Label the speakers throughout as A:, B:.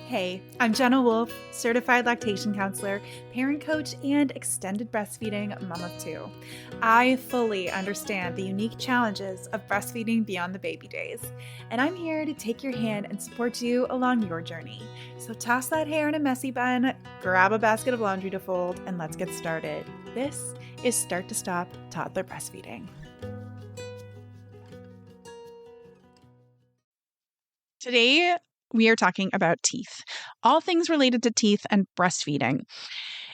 A: Hey, I'm Jenna Wolf, certified lactation counselor, parent coach, and extended breastfeeding mom of two. I fully understand the unique challenges of breastfeeding beyond the baby days, and I'm here to take your hand and support you along your journey. So toss that hair in a messy bun, grab a basket of laundry to fold, and let's get started. This is Start to Stop Toddler Breastfeeding. Today, we are talking about teeth, all things related to teeth and breastfeeding.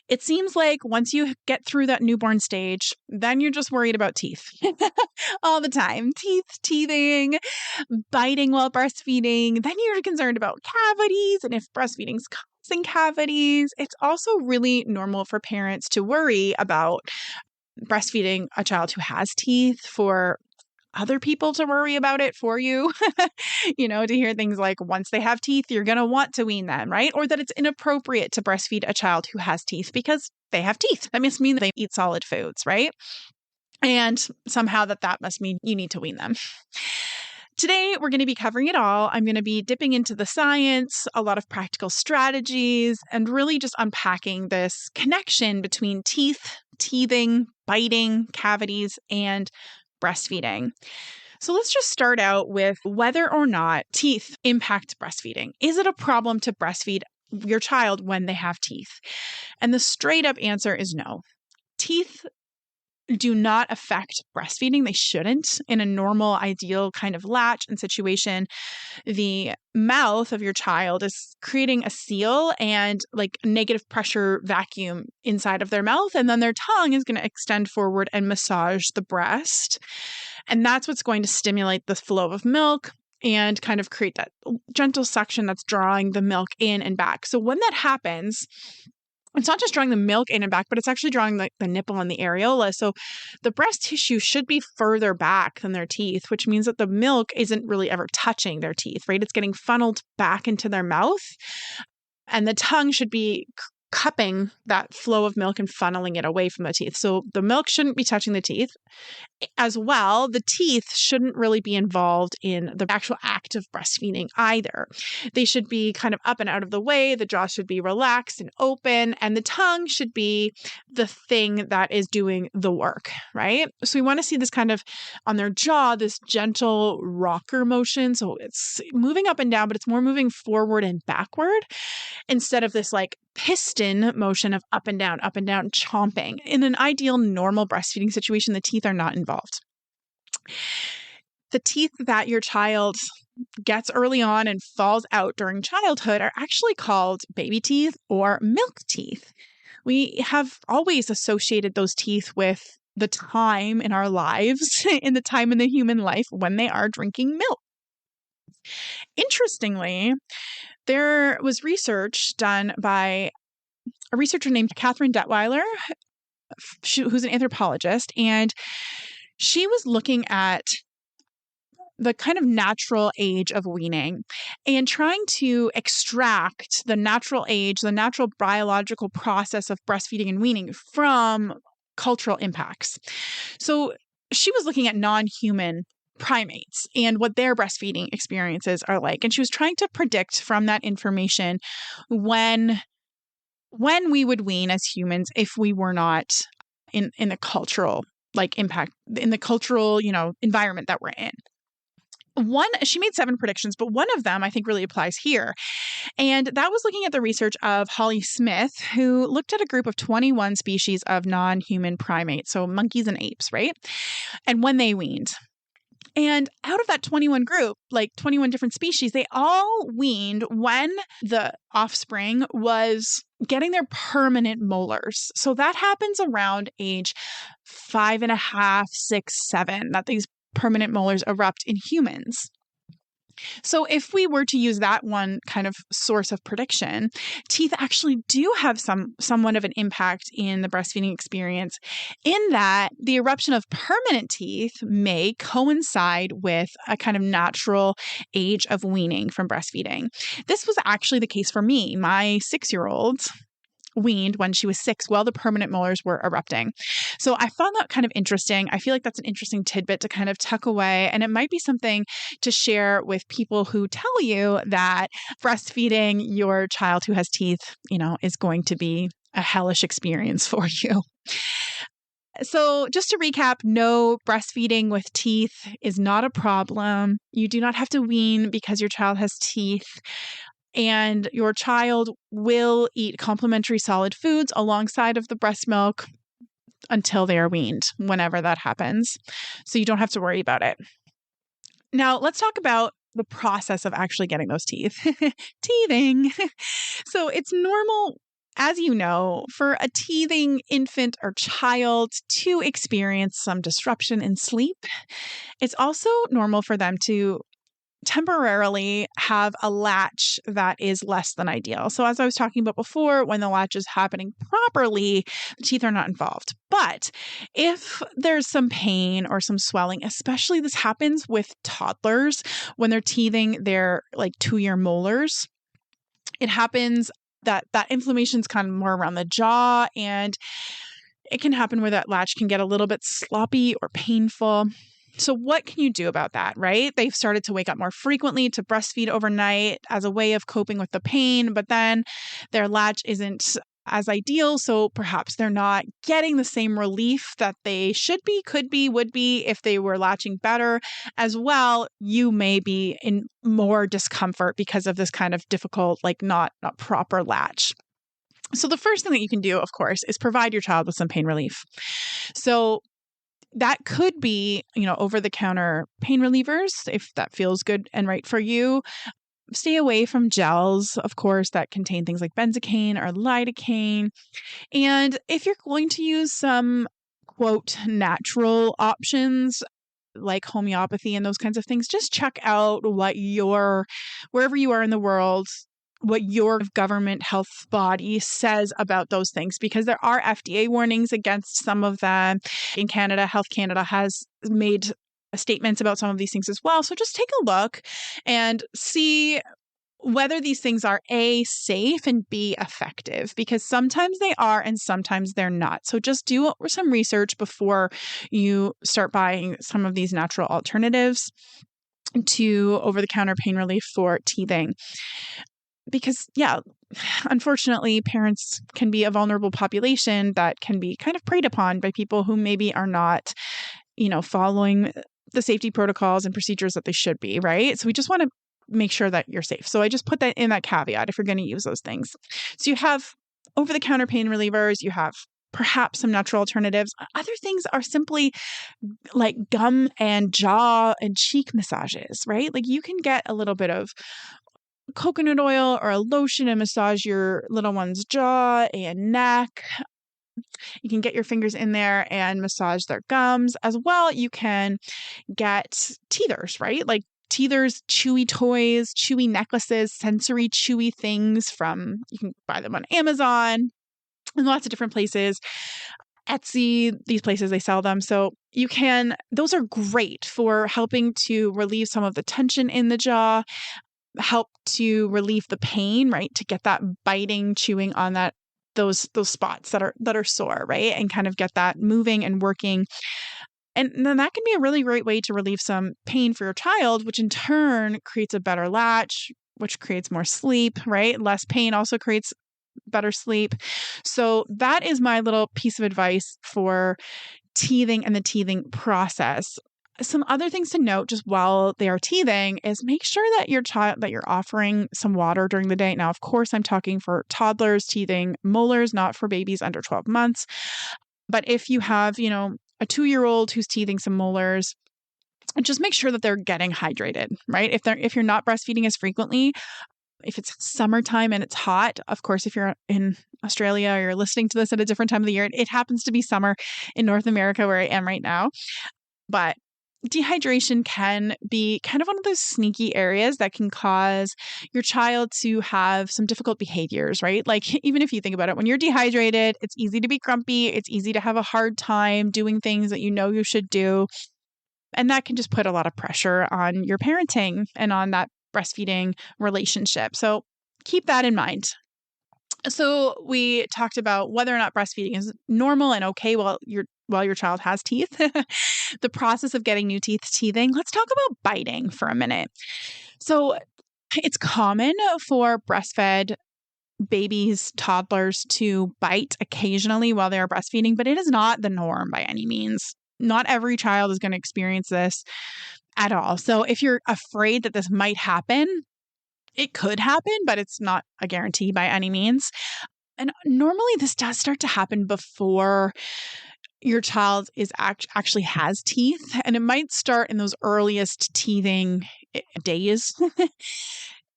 A: It seems like once you get through that newborn stage, then you're just worried about teeth all the time. Teeth, teething, biting while breastfeeding. Then you're concerned about cavities and if breastfeeding's causing cavities. It's also really normal for parents to worry about breastfeeding a child who has teeth, for other people to worry about it for you, to hear things like once they have teeth, you're going to want to wean them, right? Or that it's inappropriate to breastfeed a child who has teeth because they have teeth. That must mean that they eat solid foods, right? And somehow that must mean you need to wean them. Today, we're going to be covering it all. I'm going to be dipping into the science, a lot of practical strategies, and really just unpacking this connection between teeth, teething, biting, cavities, and breastfeeding. So let's just start out with whether or not teeth impact breastfeeding. Is it a problem to breastfeed your child when they have teeth? And the straight up answer is no. Teeth do not affect breastfeeding. They shouldn't. In a normal, ideal kind of latch and situation, the mouth of your child is creating a seal and like negative pressure vacuum inside of their mouth. And then their tongue is going to extend forward and massage the breast. And that's what's going to stimulate the flow of milk and kind of create that gentle suction that's drawing the milk in and back. So when that happens, it's not just drawing the milk in and back, but it's actually drawing the nipple and the areola. So the breast tissue should be further back than their teeth, which means that the milk isn't really ever touching their teeth, right? It's getting funneled back into their mouth. And the tongue should be cupping that flow of milk and funneling it away from the teeth. So the milk shouldn't be touching the teeth. As well, the teeth shouldn't really be involved in the actual act of breastfeeding either. They should be kind of up and out of the way. The jaw should be relaxed and open, and the tongue should be the thing that is doing the work, right? So we want to see this kind of on their jaw, this gentle rocker motion. So it's moving up and down, but it's more moving forward and backward instead of this like piston motion of up and down, chomping. In an ideal normal breastfeeding situation, the teeth are not involved. The teeth that your child gets early on and falls out during childhood are actually called baby teeth or milk teeth. We have always associated those teeth with the time in our lives, in the time in the human life when they are drinking milk. Interestingly, there was research done by a researcher named Catherine Detweiler, who's an anthropologist, and she was looking at the kind of natural age of weaning and trying to extract the natural age, the natural biological process of breastfeeding and weaning from cultural impacts. So she was looking at non-human primates and what their breastfeeding experiences are like. And she was trying to predict from that information when we would wean as humans if we were not in a cultural like impact, in the cultural, environment that we're in. She made 7 predictions, but one of them I think really applies here. And that was looking at the research of Holly Smith, who looked at a group of 21 species of non-human primates, so monkeys and apes, right? And when they weaned. And out of that 21 group, like 21 different species, they all weaned when the offspring was getting their permanent molars. So that happens around age 5.5, 6, 7, that these permanent molars erupt in humans. So if we were to use that one kind of source of prediction, teeth actually do have somewhat of an impact in the breastfeeding experience, in that the eruption of permanent teeth may coincide with a kind of natural age of weaning from breastfeeding. This was actually the case for me. My 6-year-old weaned when she was 6 while the permanent molars were erupting. So I found that kind of interesting. I feel like that's an interesting tidbit to kind of tuck away. And it might be something to share with people who tell you that breastfeeding your child who has teeth, is going to be a hellish experience for you. So just to recap, no, breastfeeding with teeth is not a problem. You do not have to wean because your child has teeth. And your child will eat complementary solid foods alongside of the breast milk until they are weaned, whenever that happens. So you don't have to worry about it. Now, let's talk about the process of actually getting those teeth. Teething. So it's normal, as you know, for a teething infant or child to experience some disruption in sleep. It's also normal for them to temporarily have a latch that is less than ideal. So as I was talking about before, when the latch is happening properly, the teeth are not involved. But if there's some pain or some swelling, especially this happens with toddlers when they're teething their 2-year molars, it happens that inflammation's kind of more around the jaw, and it can happen where that latch can get a little bit sloppy or painful. So what can you do about that, right? They've started to wake up more frequently to breastfeed overnight as a way of coping with the pain, but then their latch isn't as ideal. So perhaps they're not getting the same relief that they should be, could be, would be if they were latching better. As well, you may be in more discomfort because of this kind of difficult, not proper latch. So the first thing that you can do, of course, is provide your child with some pain relief. So that could be, over-the-counter pain relievers, if that feels good and right for you. Stay away from gels, of course, that contain things like benzocaine or lidocaine. And if you're going to use some, quote, natural options, like homeopathy and those kinds of things, just check out wherever you are in the world, what your government health body says about those things, because there are FDA warnings against some of them. In Canada, Health Canada has made statements about some of these things as well. So just take a look and see whether these things are A, safe, and B, effective, because sometimes they are and sometimes they're not. So just do some research before you start buying some of these natural alternatives to over-the-counter pain relief for teething. Because, unfortunately, parents can be a vulnerable population that can be kind of preyed upon by people who maybe are not, following the safety protocols and procedures that they should be, right? So we just want to make sure that you're safe. So I just put that in that caveat if you're going to use those things. So you have over-the-counter pain relievers, you have perhaps some natural alternatives. Other things are simply like gum and jaw and cheek massages, right? You can get a little bit of coconut oil or a lotion and massage your little one's jaw and neck. You can get your fingers in there and massage their gums. As well, you can get teethers, right? Teethers, chewy toys, chewy necklaces, sensory chewy things you can buy them on Amazon and lots of different places. Etsy, these places, they sell them. So those are great for helping to relieve some of the tension in the jaw, help to relieve the pain, right? To get that biting, chewing on those spots that are sore, right? And kind of get that moving and working. And then that can be a really great way to relieve some pain for your child, which in turn creates a better latch, which creates more sleep, right? Less pain also creates better sleep. So that is my little piece of advice for teething and the teething process. Some other things to note just while they are teething is make sure that you're offering some water during the day. Now, of course, I'm talking for toddlers teething molars, not for babies under 12 months. But if you have, a 2-year-old who's teething some molars, just make sure that they're getting hydrated, right? If you're not breastfeeding as frequently, if it's summertime and it's hot, of course, if you're in Australia or you're listening to this at a different time of the year, it happens to be summer in North America where I am right now. But dehydration can be kind of one of those sneaky areas that can cause your child to have some difficult behaviors, right? Even if you think about it, when you're dehydrated, it's easy to be grumpy. It's easy to have a hard time doing things that you should do. And that can just put a lot of pressure on your parenting and on that breastfeeding relationship. So keep that in mind. So we talked about whether or not breastfeeding is normal and okay while your child has teeth. The process of getting new teeth teething. Let's talk about biting for a minute. So it's common for breastfed babies, toddlers to bite occasionally while they are breastfeeding, but it is not the norm by any means. Not every child is going to experience this at all. So if you're afraid that this might happen, it could happen, but it's not a guarantee by any means. And normally this does start to happen before your child is actually has teeth, and it might start in those earliest teething days.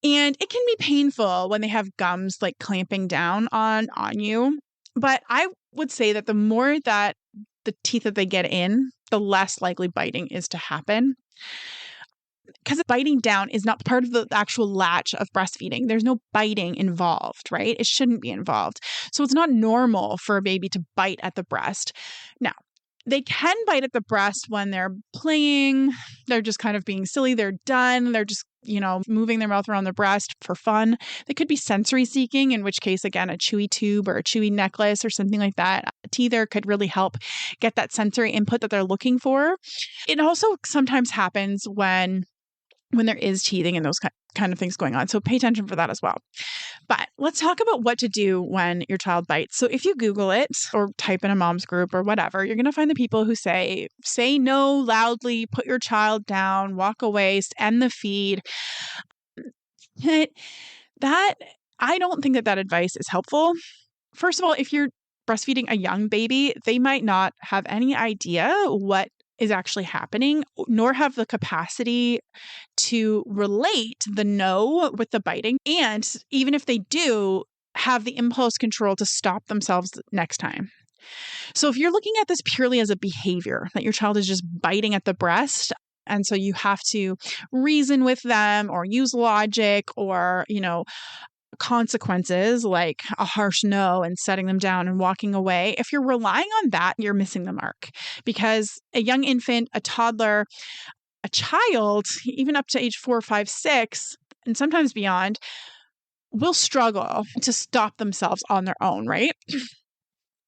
A: And it can be painful when they have gums like clamping down on you. But I would say that the more that the teeth that they get in, the less likely biting is to happen. Because biting down is not part of the actual latch of breastfeeding. There's no biting involved, right? It shouldn't be involved. So it's not normal for a baby to bite at the breast. Now, they can bite at the breast when they're playing. They're just kind of being silly. They're done. They're just, moving their mouth around the breast for fun. They could be sensory seeking, in which case, again, a chewy tube or a chewy necklace or something like that. A teether could really help get that sensory input that they're looking for. It also sometimes happens when there is teething and those kind of things going on. So pay attention for that as well. But let's talk about what to do when your child bites. So if you Google it or type in a mom's group or whatever, you're going to find the people who say no loudly, put your child down, walk away, end the feed. That I don't think that advice is helpful. First of all, if you're breastfeeding a young baby, they might not have any idea what is actually happening, nor have the capacity to relate the no with the biting. And even if they do, have the impulse control to stop themselves next time. So if you're looking at this purely as a behavior, that your child is just biting at the breast, and so you have to reason with them or use logic or, consequences like a harsh no and setting them down and walking away. If you're relying on that, you're missing the mark, because a young infant, a toddler, a child, even up to age 4, 5, 6, and sometimes beyond, will struggle to stop themselves on their own, right?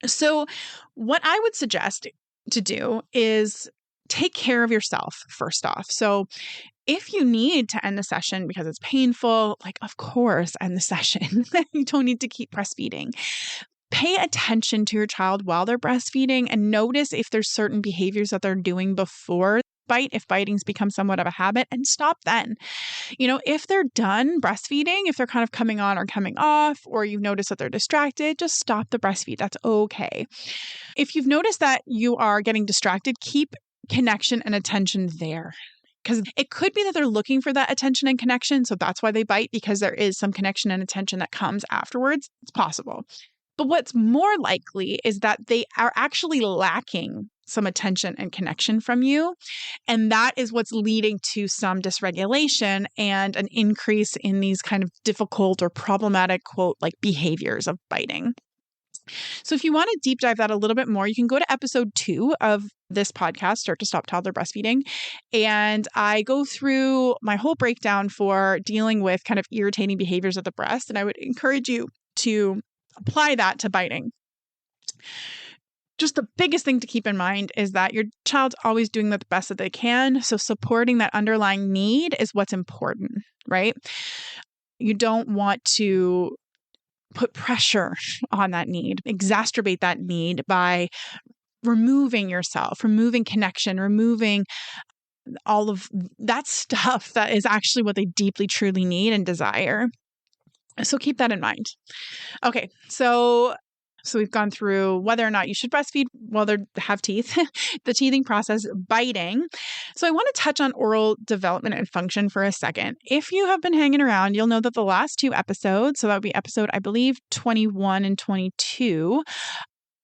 A: So what I would suggest to do is take care of yourself first off. So if you need to end the session because it's painful, of course, end the session. You don't need to keep breastfeeding. Pay attention to your child while they're breastfeeding and notice if there's certain behaviors that they're doing before bite, if biting's become somewhat of a habit, and stop then. If they're done breastfeeding, if they're kind of coming on or coming off, or you've noticed that they're distracted, just stop the breastfeed. That's okay. If you've noticed that you are getting distracted, keep connection and attention there. Because it could be that they're looking for that attention and connection. So that's why they bite, because there is some connection and attention that comes afterwards. It's possible. But what's more likely is that they are actually lacking some attention and connection from you. And that is what's leading to some dysregulation and an increase in these kind of difficult or problematic, quote, behaviors of biting. So if you want to deep dive that a little bit more, you can go to episode 2 of this podcast, Start to Stop Toddler Breastfeeding. And I go through my whole breakdown for dealing with kind of irritating behaviors at the breast. And I would encourage you to apply that to biting. Just the biggest thing to keep in mind is that your child's always doing the best that they can. So supporting that underlying need is what's important, right? You don't want to put pressure on that need, exacerbate that need by removing yourself, removing connection, removing all of that stuff that is actually what they deeply, truly need and desire. So keep that in mind. Okay, so we've gone through whether or not you should breastfeed while they have teeth, the teething process, biting. So I want to touch on oral development and function for a second. If you have been hanging around, you'll know that the last 2 episodes, so that would be episode, I believe, 21 and 22,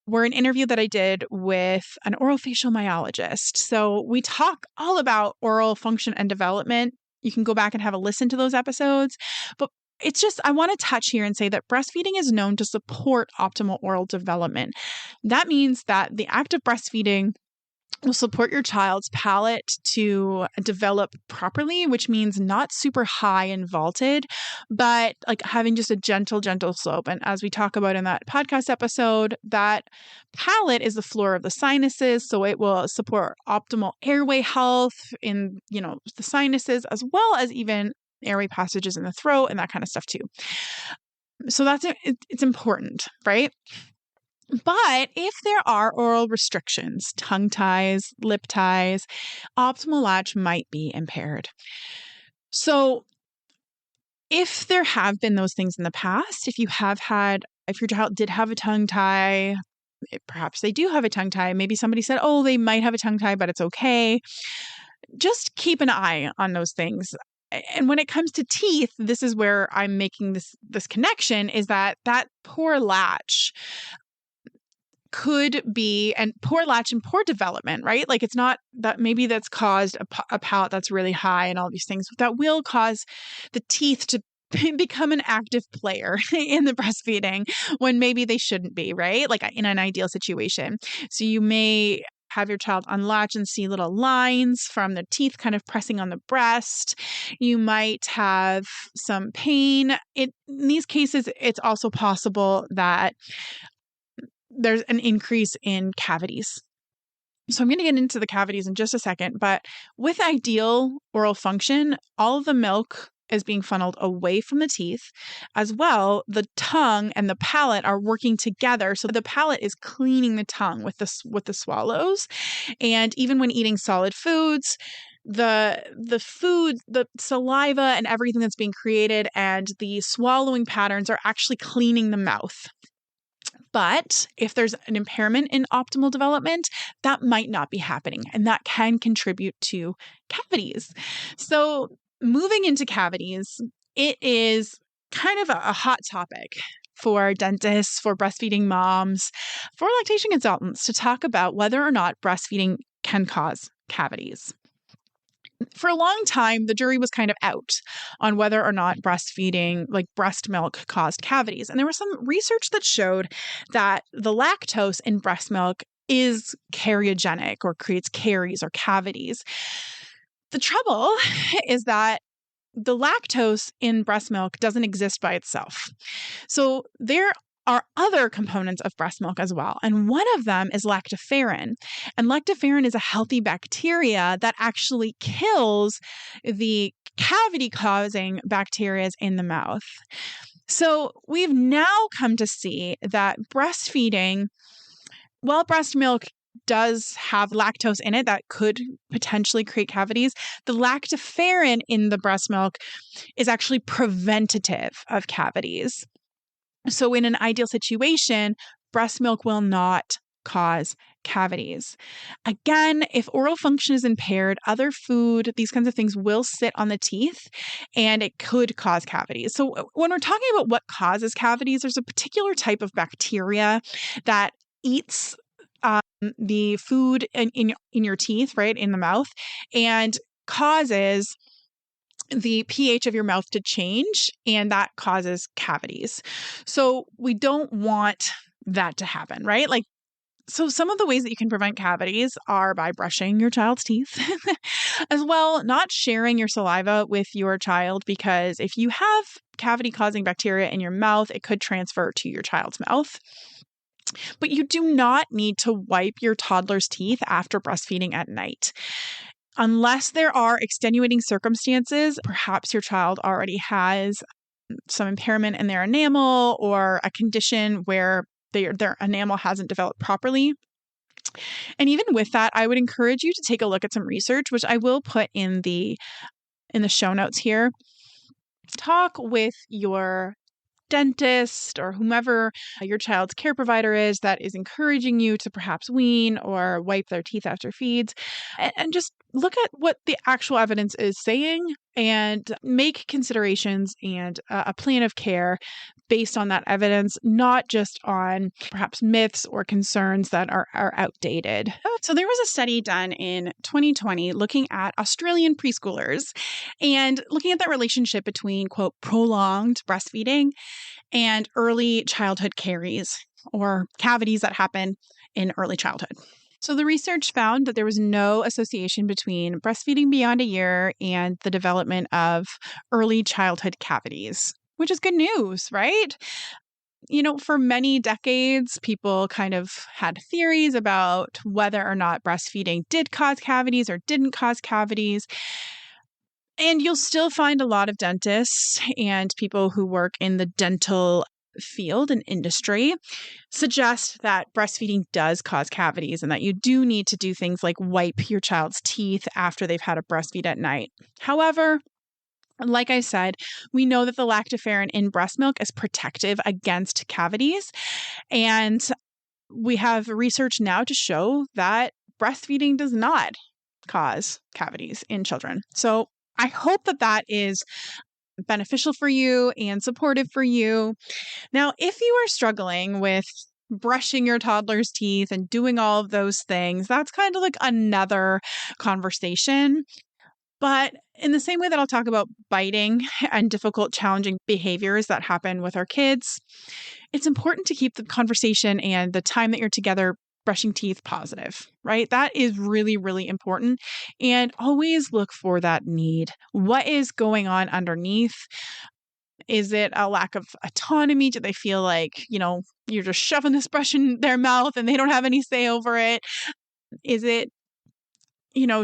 A: were an interview that I did with an orofacial myologist. So we talk all about oral function and development. You can go back and have a listen to those episodes. But it's just, I want to touch here and say that breastfeeding is known to support optimal oral development. That means that the act of breastfeeding will support your child's palate to develop properly, which means not super high and vaulted, but like having just a gentle, gentle slope. And as we talk about in that podcast episode, that palate is the floor of the sinuses. So it will support optimal airway health in, the sinuses, as well as even airway passages in the throat and that kind of stuff too. So it's important, right? But if there are oral restrictions, tongue ties, lip ties, optimal latch might be impaired. So if there have been those things in the past, if your child did have a tongue tie, perhaps they do have a tongue tie. Maybe somebody said, oh, they might have a tongue tie, but it's okay. Just keep an eye on those things. And when it comes to teeth, this is where I'm making this connection, is that poor latch could be, and poor latch and poor development, right? Like it's not that maybe that's caused a palate that's really high and all these things that will cause the teeth to become an active player in the breastfeeding when maybe they shouldn't be, right? Like in an ideal situation. So you may have your child unlatch and see little lines from the teeth kind of pressing on the breast. You might have some pain. In these cases, it's also possible that there's an increase in cavities. So I'm going to get into the cavities in just a second, but with ideal oral function, all of the milk is being funneled away from the teeth. As well, the tongue and the palate are working together. So the palate is cleaning the tongue with the swallows. And even when eating solid foods, the food, the saliva and everything that's being created and the swallowing patterns are actually cleaning the mouth. But if there's an impairment in optimal development, that might not be happening, and that can contribute to cavities. So moving into cavities, it is kind of a hot topic for dentists, for breastfeeding moms, for lactation consultants to talk about whether or not breastfeeding can cause cavities. For a long time, the jury was kind of out on whether or not breastfeeding, like breast milk, caused cavities. And there was some research that showed that the lactose in breast milk is cariogenic or creates caries or cavities. The trouble is that the lactose in breast milk doesn't exist by itself. So there are other components of breast milk as well. And one of them is lactoferrin. And lactoferrin is a healthy bacteria that actually kills the cavity-causing bacteria in the mouth. So we've now come to see that breastfeeding, while breast milk does have lactose in it that could potentially create cavities, the lactoferrin in the breast milk is actually preventative of cavities. So in an ideal situation, breast milk will not cause cavities. Again, if oral function is impaired, other food, these kinds of things will sit on the teeth and it could cause cavities. So when we're talking about what causes cavities, there's a particular type of bacteria that eats the food in your teeth, right, in the mouth, and causes the pH of your mouth to change, and that causes cavities. So we don't want that to happen, right? So some of the ways that you can prevent cavities are by brushing your child's teeth as well, not sharing your saliva with your child, because if you have cavity-causing bacteria in your mouth, it could transfer to your child's mouth. But you do not need to wipe your toddler's teeth after breastfeeding at night. Unless there are extenuating circumstances, perhaps your child already has some impairment in their enamel or a condition where their enamel hasn't developed properly. And even with that, I would encourage you to take a look at some research, which I will put in the show notes here. Talk with your dentist or whomever your child's care provider is that is encouraging you to perhaps wean or wipe their teeth after feeds, and just look at what the actual evidence is saying and make considerations and a plan of care based on that evidence, not just on perhaps myths or concerns that are outdated. So there was a study done in 2020 looking at Australian preschoolers and looking at that relationship between, quote, prolonged breastfeeding and early childhood caries or cavities that happen in early childhood. So the research found that there was no association between breastfeeding beyond a year and the development of early childhood cavities, which is good news, right? For many decades, people kind of had theories about whether or not breastfeeding did cause cavities or didn't cause cavities. And you'll still find a lot of dentists and people who work in the dental field and industry suggest that breastfeeding does cause cavities and that you do need to do things like wipe your child's teeth after they've had a breastfeed at night. However, like I said, we know that the lactoferrin in breast milk is protective against cavities. And we have research now to show that breastfeeding does not cause cavities in children. So I hope that that is beneficial for you and supportive for you. Now, if you are struggling with brushing your toddler's teeth and doing all of those things, that's kind of like another conversation. But in the same way that I'll talk about biting and difficult, challenging behaviors that happen with our kids, it's important to keep the conversation and the time that you're together brushing teeth positive, right? That is really, really important. And always look for that need. What is going on underneath? Is it a lack of autonomy? Do they feel like, you're just shoving this brush in their mouth and they don't have any say over it? Is it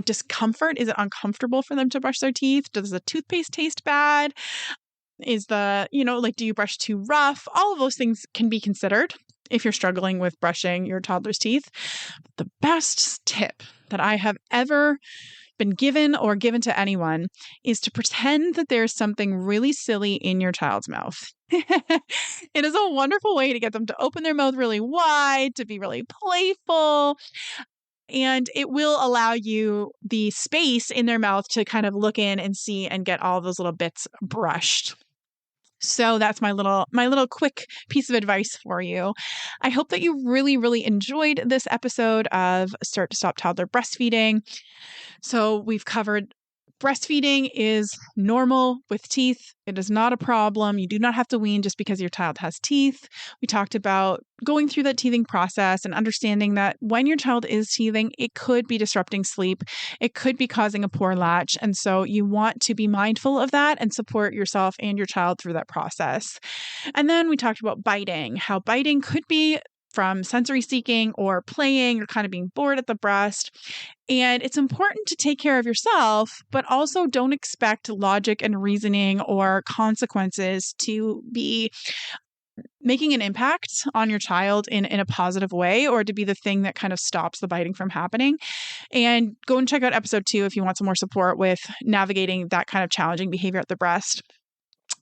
A: discomfort? Is it uncomfortable for them to brush their teeth? Does the toothpaste taste bad? Is do you brush too rough? All of those things can be considered if you're struggling with brushing your toddler's teeth. The best tip that I have ever been given or given to anyone is to pretend that there's something really silly in your child's mouth. It is a wonderful way to get them to open their mouth really wide, to be really playful. And it will allow you the space in their mouth to kind of look in and see and get all those little bits brushed. So that's my little quick piece of advice for you. I hope that you really, really enjoyed this episode of Start to Stop Toddler Breastfeeding. So we've covered breastfeeding is normal with teeth. It is not a problem. You do not have to wean just because your child has teeth. We talked about going through that teething process and understanding that when your child is teething, it could be disrupting sleep. It could be causing a poor latch. And so you want to be mindful of that and support yourself and your child through that process. And then we talked about biting, how biting could be from sensory seeking or playing or kind of being bored at the breast. And it's important to take care of yourself, but also don't expect logic and reasoning or consequences to be making an impact on your child in a positive way or to be the thing that kind of stops the biting from happening. And go and check out episode 2 if you want some more support with navigating that kind of challenging behavior at the breast.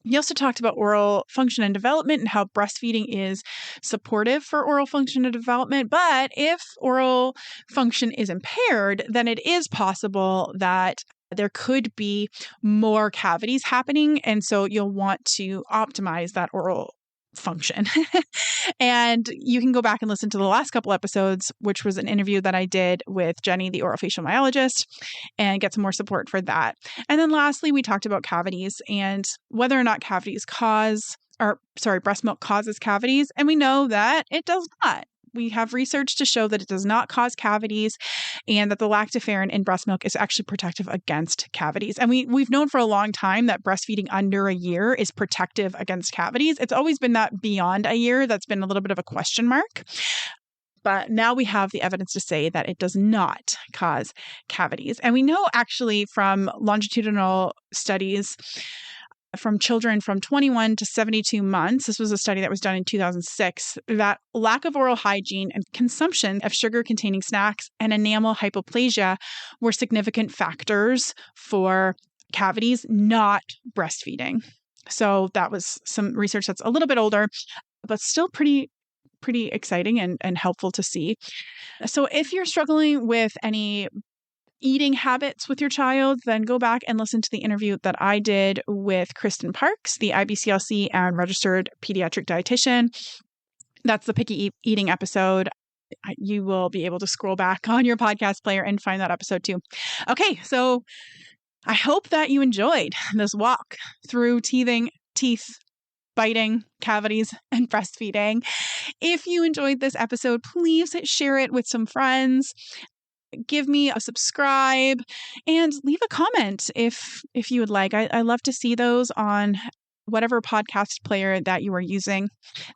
A: He also talked about oral function and development and how breastfeeding is supportive for oral function and development. But if oral function is impaired, then it is possible that there could be more cavities happening. And so you'll want to optimize that oral function. And you can go back and listen to the last couple episodes, which was an interview that I did with Jenny, the orofacial myologist, and get some more support for that. And then lastly, we talked about cavities and whether or not breast milk causes cavities. And we know that it does not. We have research to show that it does not cause cavities and that the lactoferrin in breast milk is actually protective against cavities. And we've known for a long time that breastfeeding under a year is protective against cavities. It's always been that beyond a year that's been a little bit of a question mark. But now we have the evidence to say that it does not cause cavities. And we know actually from longitudinal studies from children from 21 to 72 months, this was a study that was done in 2006, that lack of oral hygiene and consumption of sugar-containing snacks and enamel hypoplasia were significant factors for cavities, not breastfeeding. So that was some research that's a little bit older, but still pretty exciting and helpful to see. So if you're struggling with any eating habits with your child, then go back and listen to the interview that I did with Kristen Parks, the IBCLC and registered pediatric dietitian. That's the picky eating episode. You will be able to scroll back on your podcast player and find that episode too. Okay, so I hope that you enjoyed this walk through teeth biting, cavities, and breastfeeding. If you enjoyed this episode, please share it with some friends. Give me a subscribe and leave a comment if you would like. I love to see those on whatever podcast player that you are using.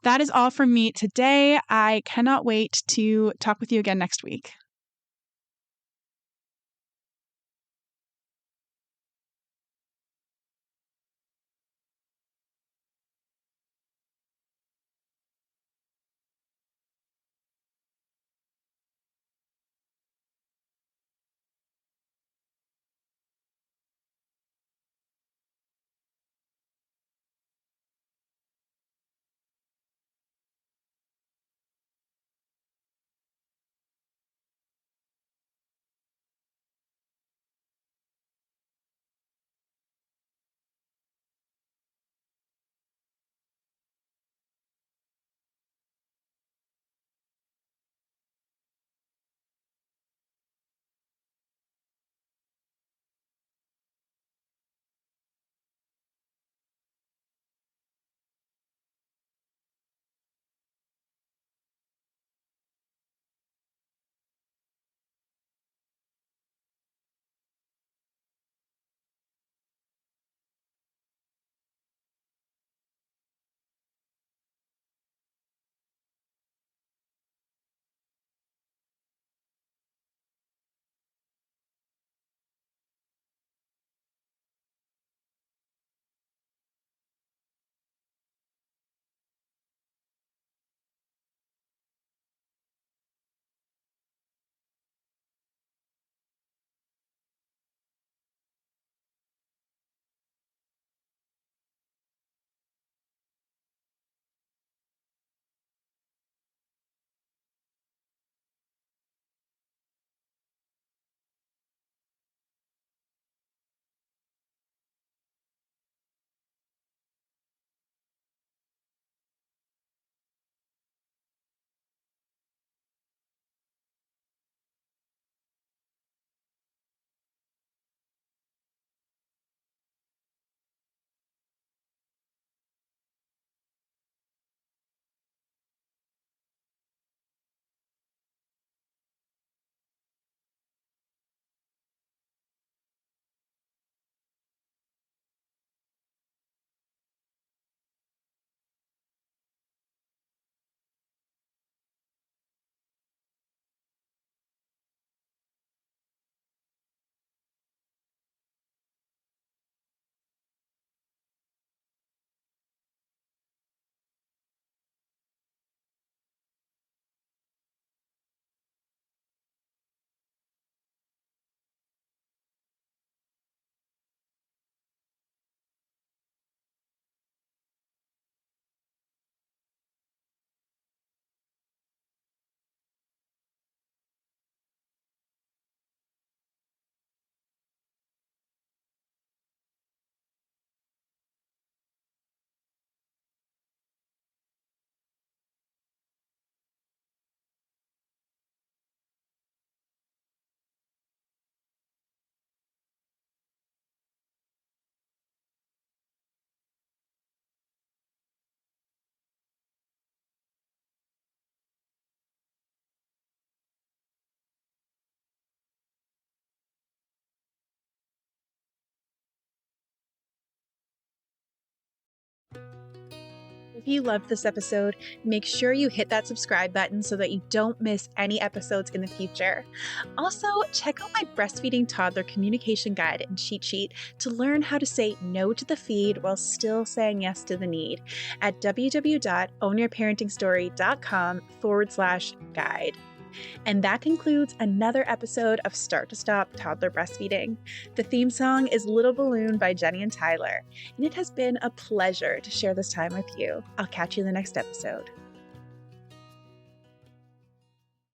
A: That is all from me today. I cannot wait to talk with you again next week. If you loved this episode, make sure you hit that subscribe button so that you don't miss any episodes in the future. Also, check out my breastfeeding toddler communication guide and cheat sheet to learn how to say no to the feed while still saying yes to the need at www.ownyourparentingstory.com/guide. And that concludes another episode of Start to Stop Toddler Breastfeeding. The theme song is Little Balloon by Jenny and Tyler, and it has been a pleasure to share this time with you. I'll catch you in the next episode.